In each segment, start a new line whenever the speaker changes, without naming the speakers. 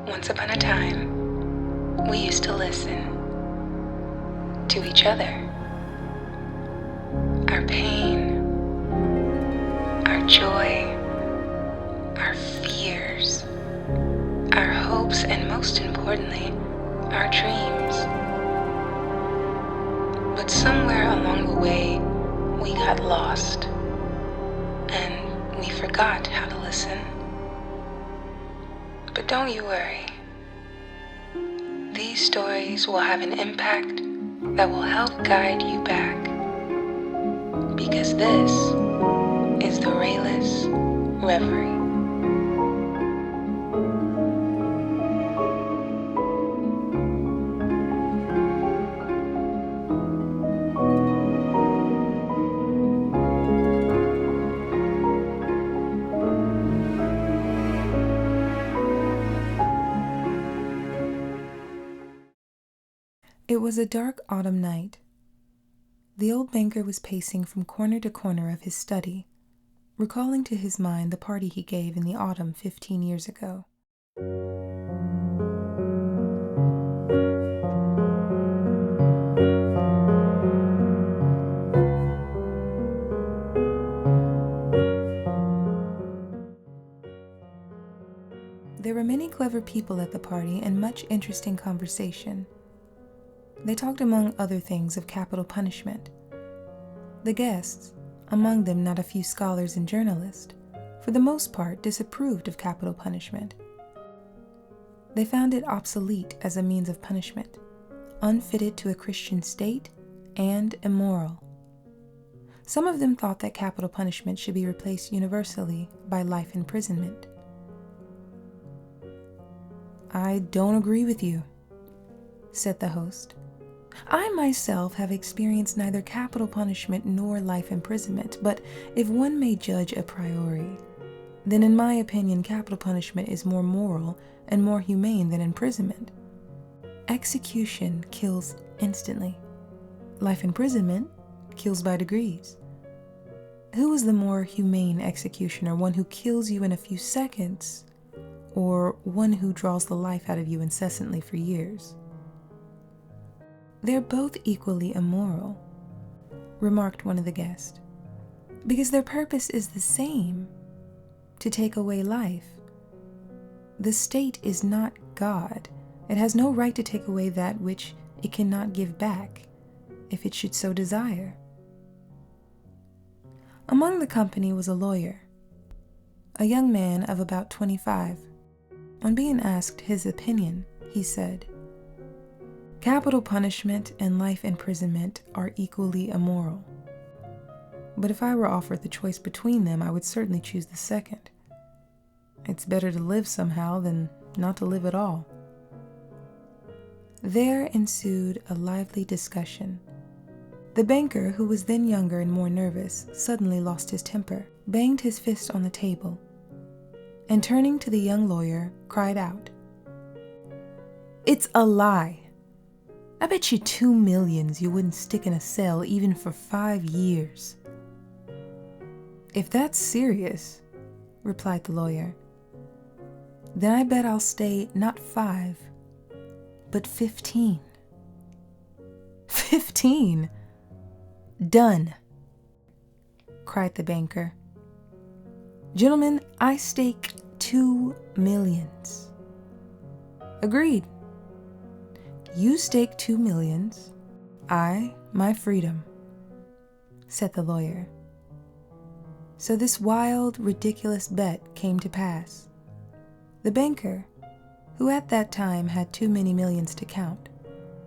Once upon a time, we used to listen to each other. Our pain, our joy, our fears, our hopes, and most importantly, our dreams. But somewhere along the way, we got lost and we forgot how to listen. But don't you worry. These stories will have an impact that will help guide you back. Because this is the Rayless Reverie. It was a dark autumn night. The old banker was pacing from corner to corner of his study, recalling to his mind the party he gave in the autumn 15 years ago. There were many clever people at the party and much interesting conversation. They talked among other things of capital punishment. The guests, among them not a few scholars and journalists, for the most part disapproved of capital punishment. They found it obsolete as a means of punishment, unfitted to a Christian state, and immoral. Some of them thought that capital punishment should be replaced universally by life imprisonment. "I don't agree with you," said the host. "I myself have experienced neither capital punishment nor life imprisonment, but if one may judge a priori, then in my opinion capital punishment is more moral and more humane than imprisonment. Execution kills instantly. Life imprisonment kills by degrees. Who is the more humane executioner, one who kills you in a few seconds, or one who draws the life out of you incessantly for years?" "They're both equally immoral," remarked one of the guests, "because their purpose is the same, to take away life. The state is not God. It has no right to take away that which it cannot give back, if it should so desire." Among the company was a lawyer, a young man of about 25. On being asked his opinion, he said, "Capital punishment and life imprisonment are equally immoral. But if I were offered the choice between them, I would certainly choose the second. It's better to live somehow than not to live at all." There ensued a lively discussion. The banker, who was then younger and more nervous, suddenly lost his temper, banged his fist on the table, and turning to the young lawyer, cried out, "It's a lie! I bet you 2 millions you wouldn't stick in a cell even for 5 years. "If that's serious," replied the lawyer, "then I bet I'll stay not 5, but 15. 15? Done!" cried the banker. "Gentlemen, I stake 2 millions. Agreed. You stake 2 millions, I my freedom," said the lawyer. So this wild, ridiculous bet came to pass. The banker, who at that time had too many millions to count,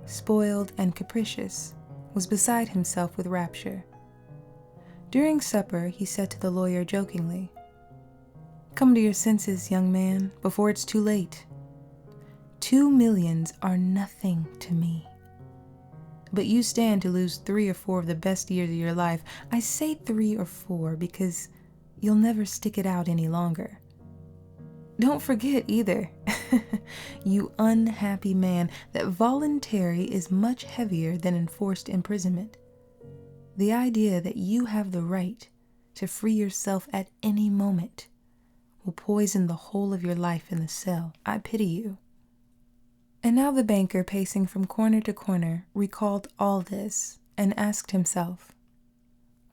spoiled and capricious, was beside himself with rapture. During supper, he said to the lawyer jokingly, "Come to your senses, young man, before it's too late. 2 millions are nothing to me. But you stand to lose 3 or 4 of the best years of your life. I say 3 or 4 because you'll never stick it out any longer. Don't forget either, you unhappy man, that voluntary is much heavier than enforced imprisonment. The idea that you have the right to free yourself at any moment will poison the whole of your life in the cell. I pity you. And now the banker, pacing from corner to corner, recalled all this and asked himself,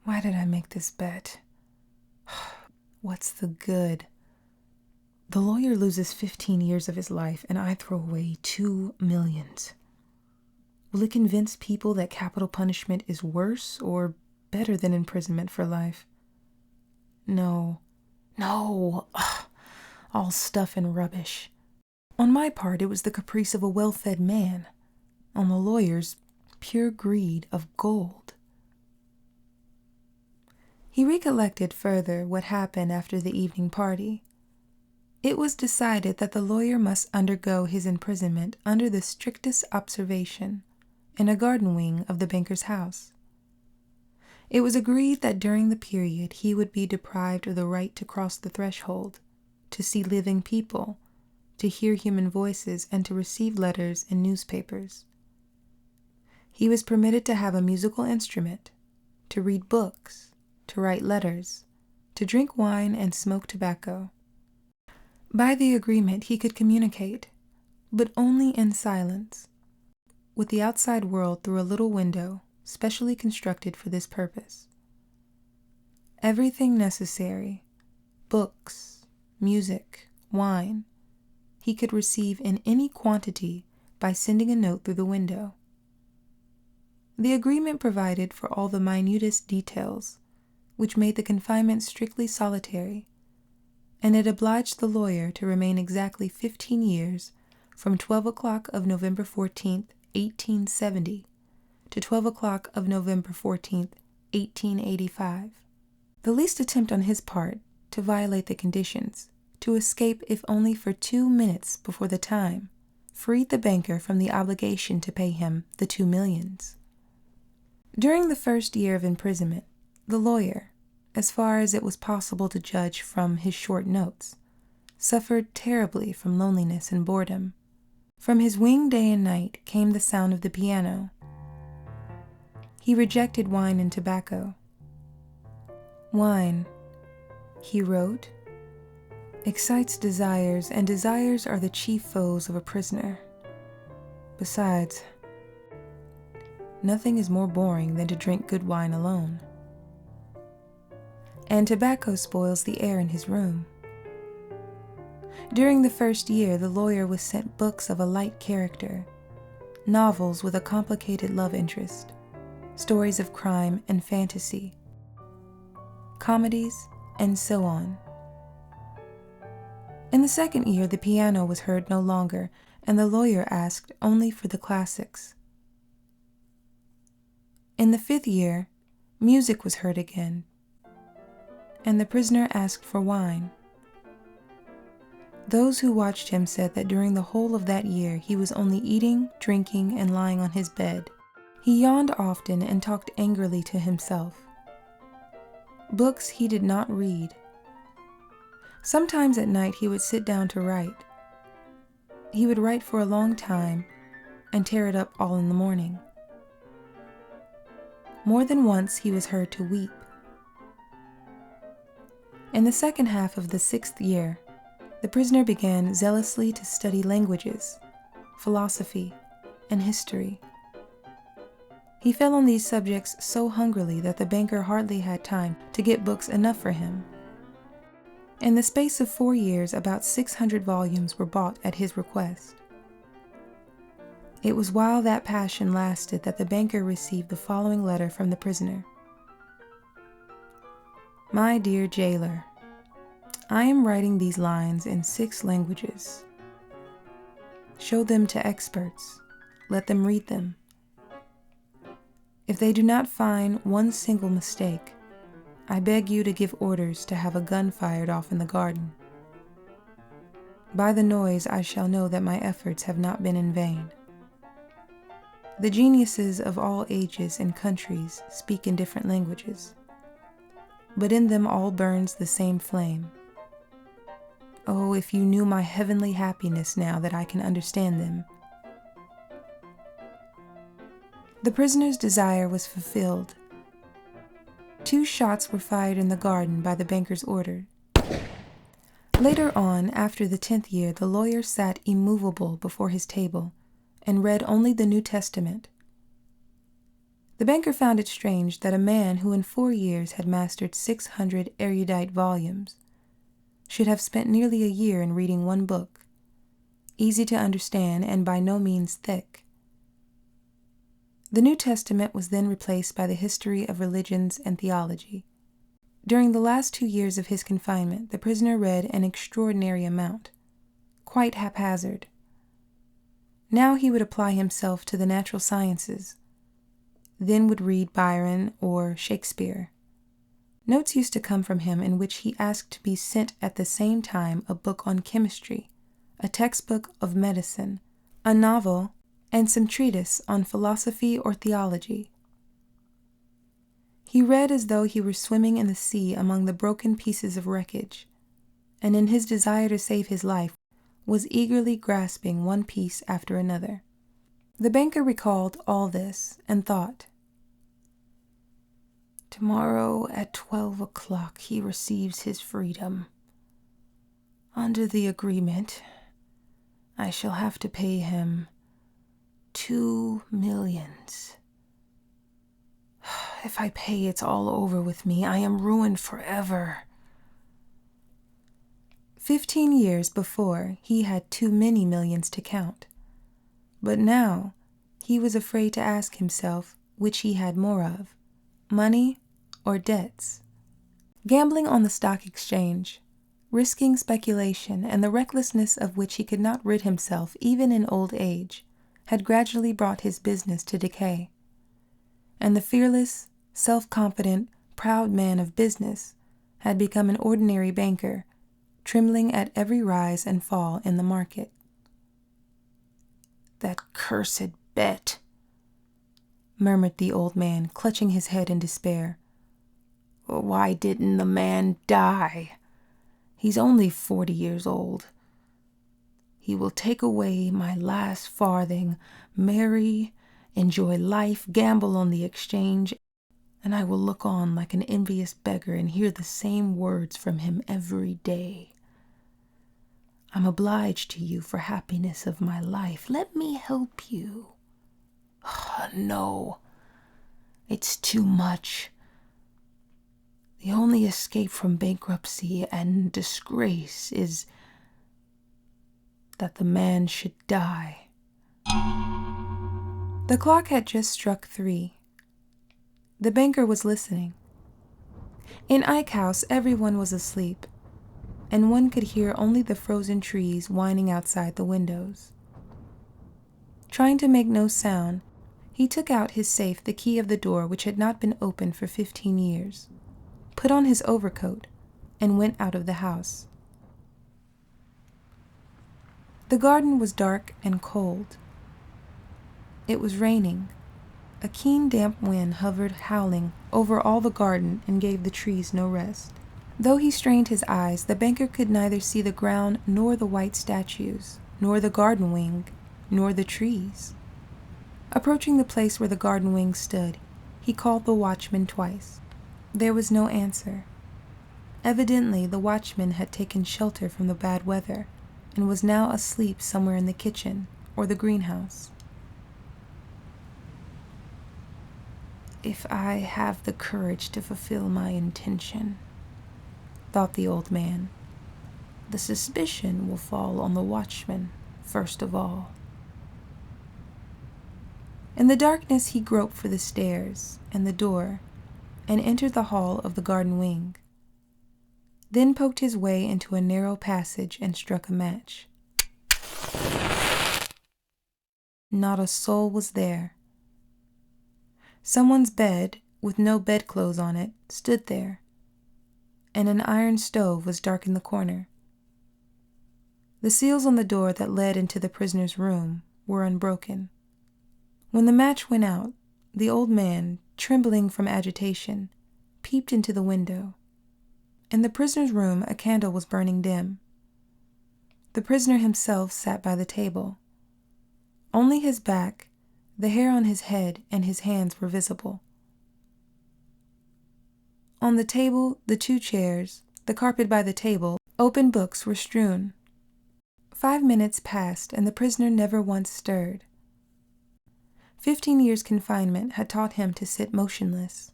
why did I make this bet? What's the good? The lawyer loses 15 years of his life and I throw away 2 million. Will it convince people that capital punishment is worse or better than imprisonment for life? No. Ugh, all stuff and rubbish. On my part, it was the caprice of a well-fed man. On the lawyer's, pure greed of gold. He recollected further what happened after the evening party. It was decided that the lawyer must undergo his imprisonment under the strictest observation in a garden wing of the banker's house. It was agreed that during the period he would be deprived of the right to cross the threshold, to see living people, to hear human voices, and to receive letters and newspapers. He was permitted to have a musical instrument, to read books, to write letters, to drink wine and smoke tobacco. By the agreement he could communicate, but only in silence, with the outside world through a little window specially constructed for this purpose. Everything necessary, books, music, wine, he could receive in any quantity by sending a note through the window. The agreement provided for all the minutest details, which made the confinement strictly solitary, and it obliged the lawyer to remain exactly 15 years from 12 o'clock of November 14th, 1870, to 12 o'clock of November 14th, 1885. The least attempt on his part to violate the conditions, to escape if only for 2 minutes before the time, freed the banker from the obligation to pay him the 2 millions. During the first year of imprisonment, the lawyer, as far as it was possible to judge from his short notes, suffered terribly from loneliness and boredom. From his wing day and night came the sound of the piano. He rejected wine and tobacco. Wine, he wrote, excites desires, and desires are the chief foes of a prisoner. Besides, nothing is more boring than to drink good wine alone. And tobacco spoils the air in his room. During the first year, the lawyer was sent books of a light character, novels with a complicated love interest, stories of crime and fantasy, comedies, and so on. In the second year, the piano was heard no longer, and the lawyer asked only for the classics. In the 5th year, music was heard again, and the prisoner asked for wine. Those who watched him said that during the whole of that year he was only eating, drinking, and lying on his bed. He yawned often and talked angrily to himself. Books he did not read. Sometimes at night he would sit down to write. He would write for a long time and tear it up all in the morning. More than once he was heard to weep. In the second half of the 6th year, the prisoner began zealously to study languages, philosophy, and history. He fell on these subjects so hungrily that the banker hardly had time to get books enough for him. In the space of 4 years, about 600 volumes were bought at his request. It was while that passion lasted that the banker received the following letter from the prisoner. My dear jailer, I am writing these lines in 6 languages. Show them to experts. Let them read them. If they do not find one single mistake, I beg you to give orders to have a gun fired off in the garden. By the noise I shall know that my efforts have not been in vain. The geniuses of all ages and countries speak in different languages, but in them all burns the same flame. Oh, if you knew my heavenly happiness now that I can understand them. The prisoner's desire was fulfilled. 2 shots were fired in the garden by the banker's order. Later on, after the 10th year, the lawyer sat immovable before his table, and read only the New Testament. The banker found it strange that a man who in 4 years had mastered 600 erudite volumes should have spent nearly a year in reading one book, easy to understand and by no means thick. The New Testament was then replaced by the history of religions and theology. During the last 2 years of his confinement, the prisoner read an extraordinary amount, quite haphazard. Now he would apply himself to the natural sciences, then would read Byron or Shakespeare. Notes used to come from him in which he asked to be sent at the same time a book on chemistry, a textbook of medicine, a novel, and some treatise on philosophy or theology. He read as though he were swimming in the sea among the broken pieces of wreckage, and in his desire to save his life was eagerly grasping one piece after another. The banker recalled all this and thought, "Tomorrow at 12 o'clock he receives his freedom. Under the agreement, I shall have to pay him 2 millions. If I pay, it's all over with me. I am ruined forever." 15 years before, he had too many millions to count. But now, he was afraid to ask himself which he had more of, money or debts. Gambling on the stock exchange, risking speculation, and the recklessness of which he could not rid himself even in old age, had gradually brought his business to decay. And the fearless, self-confident, proud man of business had become an ordinary banker, trembling at every rise and fall in the market. "That cursed bet," murmured the old man, clutching his head in despair. "Why didn't the man die? He's only 40 years old. He will take away my last farthing, marry, enjoy life, gamble on the exchange, and I will look on like an envious beggar and hear the same words from him every day. I'm obliged to you for happiness of my life. Let me help you." No, it's too much. The only escape from bankruptcy and disgrace is that the man should die. The clock had just struck 3. The banker was listening. In Ike House, everyone was asleep, and one could hear only the frozen trees whining outside the windows. Trying to make no sound, he took out his safe the key of the door which had not been opened for 15 years, put on his overcoat, and went out of the house. The garden was dark and cold. It was raining. A keen damp wind hovered howling over all the garden and gave the trees no rest. Though he strained his eyes, the banker could neither see the ground nor the white statues, nor the garden wing, nor the trees. Approaching the place where the garden wing stood, he called the watchman twice. There was no answer. Evidently, the watchman had taken shelter from the bad weather and was now asleep somewhere in the kitchen or the greenhouse. "If I have the courage to fulfill my intention," thought the old man, "the suspicion will fall on the watchman first of all." In the darkness he groped for the stairs and the door and entered the hall of the garden wing, then poked his way into a narrow passage and struck a match. Not a soul was there. Someone's bed, with no bedclothes on it, stood there, and an iron stove was dark in the corner. The seals on the door that led into the prisoner's room were unbroken. When the match went out, the old man, trembling from agitation, peeped into the window. In the prisoner's room, a candle was burning dim. The prisoner himself sat by the table. Only his back, the hair on his head, and his hands were visible. On the table, the 2 chairs, the carpet by the table, open books were strewn. 5 minutes passed, and the prisoner never once stirred. 15 years' confinement had taught him to sit motionless.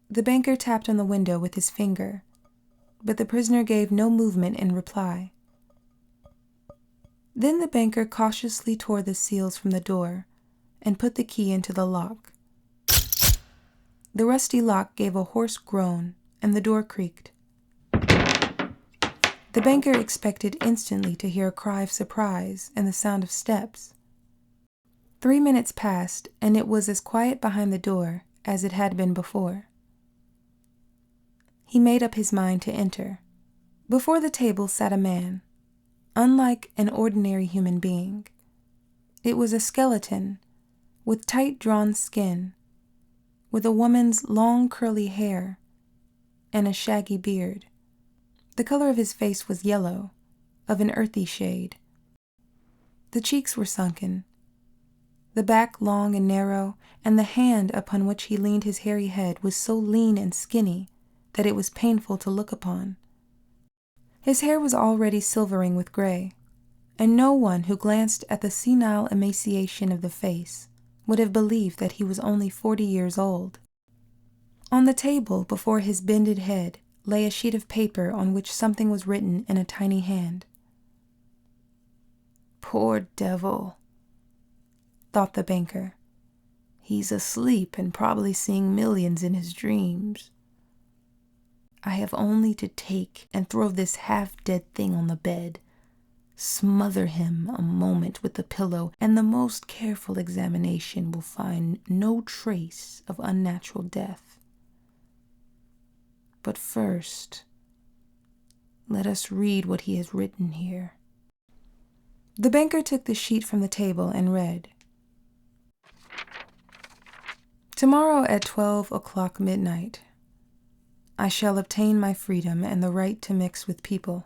The banker tapped on the window with his finger, but the prisoner gave no movement in reply. Then the banker cautiously tore the seals from the door and put the key into the lock. The rusty lock gave a hoarse groan, and the door creaked. The banker expected instantly to hear a cry of surprise and the sound of steps. 3 minutes passed, and it was as quiet behind the door as it had been before. He made up his mind to enter. Before the table sat a man, unlike an ordinary human being. It was a skeleton, with tight-drawn skin, with a woman's long curly hair and a shaggy beard. The color of his face was yellow, of an earthy shade. The cheeks were sunken, the back long and narrow, and the hand upon which he leaned his hairy head was so lean and skinny that it was painful to look upon. His hair was already silvering with gray, and no one who glanced at the senile emaciation of the face would have believed that he was only 40 years old. On the table before his bended head lay a sheet of paper on which something was written in a tiny hand. "Poor devil," thought the banker. "He's asleep and probably seeing millions in his dreams. I have only to take and throw this half-dead thing on the bed, smother him a moment with the pillow, and the most careful examination will find no trace of unnatural death. But first, let us read what he has written here." The banker took the sheet from the table and read, "Tomorrow at 12 o'clock midnight, I shall obtain my freedom and the right to mix with people.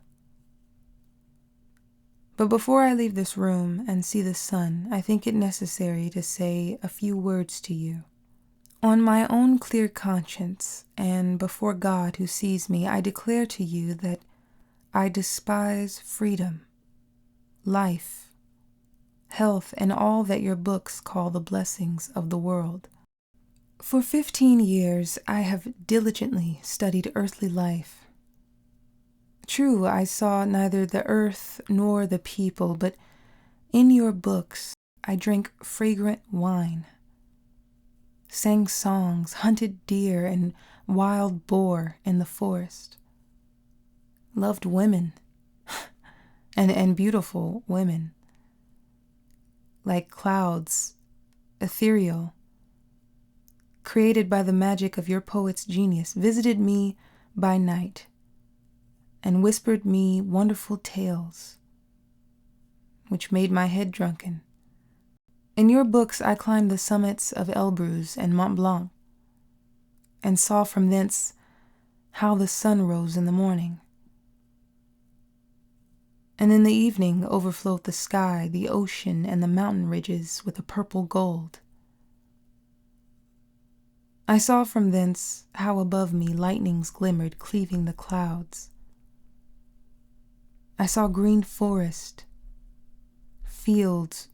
But before I leave this room and see the sun, I think it necessary to say a few words to you. On my own clear conscience, and before God who sees me, I declare to you that I despise freedom, life, health, and all that your books call the blessings of the world. For 15 years I have diligently studied earthly life. True, I saw neither the earth nor the people, but in your books I drank fragrant wine, sang songs, hunted deer and wild boar in the forest, loved women, and beautiful women, like clouds, ethereal, created by the magic of your poet's genius, visited me by night and whispered me wonderful tales, which made my head drunken. In your books I climbed the summits of Elbrus and Mont Blanc, and saw from thence how the sun rose in the morning, and in the evening overflowed the sky, the ocean, and the mountain ridges with a purple gold. I saw from thence how above me lightnings glimmered, cleaving the clouds. I saw green forest, fields,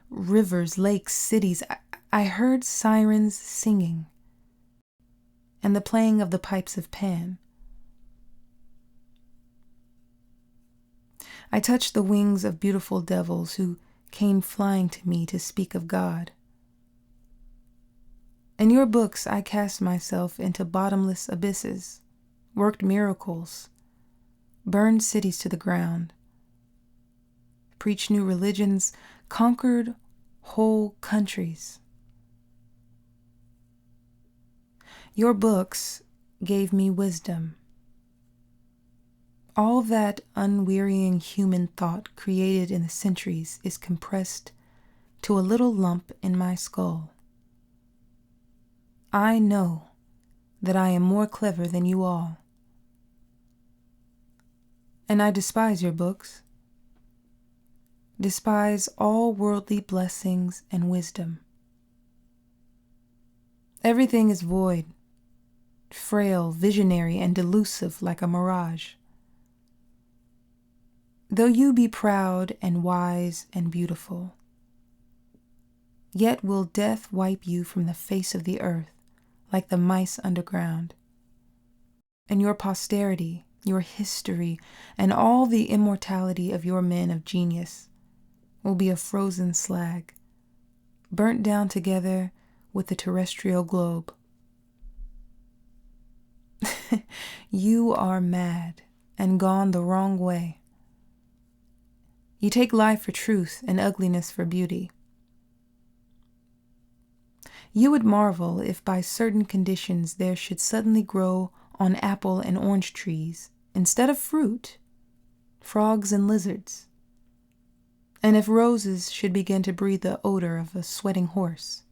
rivers, lakes, cities. I heard sirens singing, and the playing of the pipes of Pan. I touched the wings of beautiful devils who came flying to me to speak of God. In your books I cast myself into bottomless abysses, worked miracles, burned cities to the ground, preached new religions, conquered whole countries. Your books gave me wisdom. All that unwearying human thought created in the centuries is compressed to a little lump in my skull. I know that I am more clever than you all, and I despise your books, despise all worldly blessings and wisdom. Everything is void, frail, visionary, and delusive like a mirage. Though you be proud and wise and beautiful, Yet will death wipe you from the face of the earth, like the mice underground. And your posterity, your history, and all the immortality of your men of genius will be a frozen slag, burnt down together with the terrestrial globe. You are mad and gone the wrong way. You take life for truth and ugliness for beauty. You would marvel if by certain conditions there should suddenly grow on apple and orange trees, instead of fruit, frogs and lizards, and if roses should begin to breathe the odor of a sweating horse.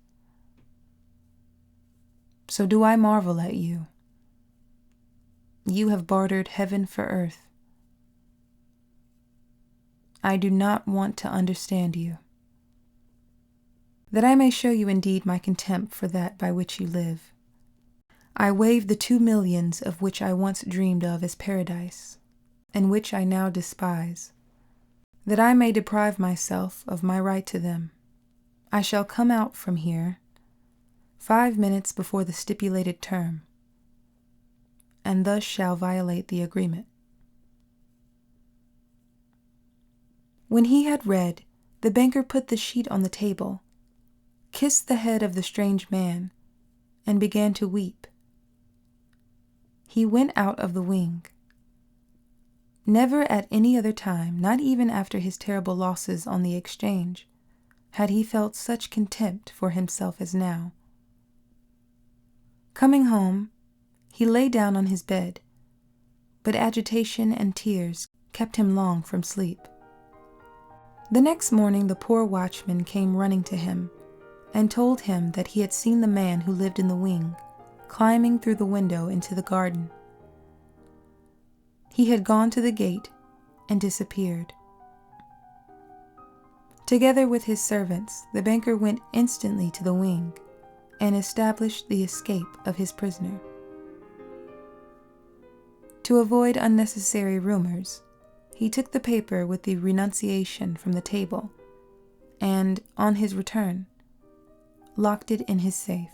So do I marvel at you. You have bartered heaven for earth. I do not want to understand you, that I may show you indeed my contempt for that by which you live. I waive the 2 millions of which I once dreamed of as paradise, and which I now despise, that I may deprive myself of my right to them. I shall come out from here 5 minutes before the stipulated term, and thus shall violate the agreement. When he had read, the banker put the sheet on the table, kissed the head of the strange man, and began to weep. He went out of the wing. Never at any other time, not even after his terrible losses on the exchange, had he felt such contempt for himself as now. Coming home, he lay down on his bed, but agitation and tears kept him long from sleep. The next morning the poor watchman came running to him and told him that he had seen the man who lived in the wing climbing through the window into the garden. He had gone to the gate and disappeared. Together with his servants, the banker went instantly to the wing and established the escape of his prisoner. To avoid unnecessary rumors, he took the paper with the renunciation from the table and, on his return, locked it in his safe.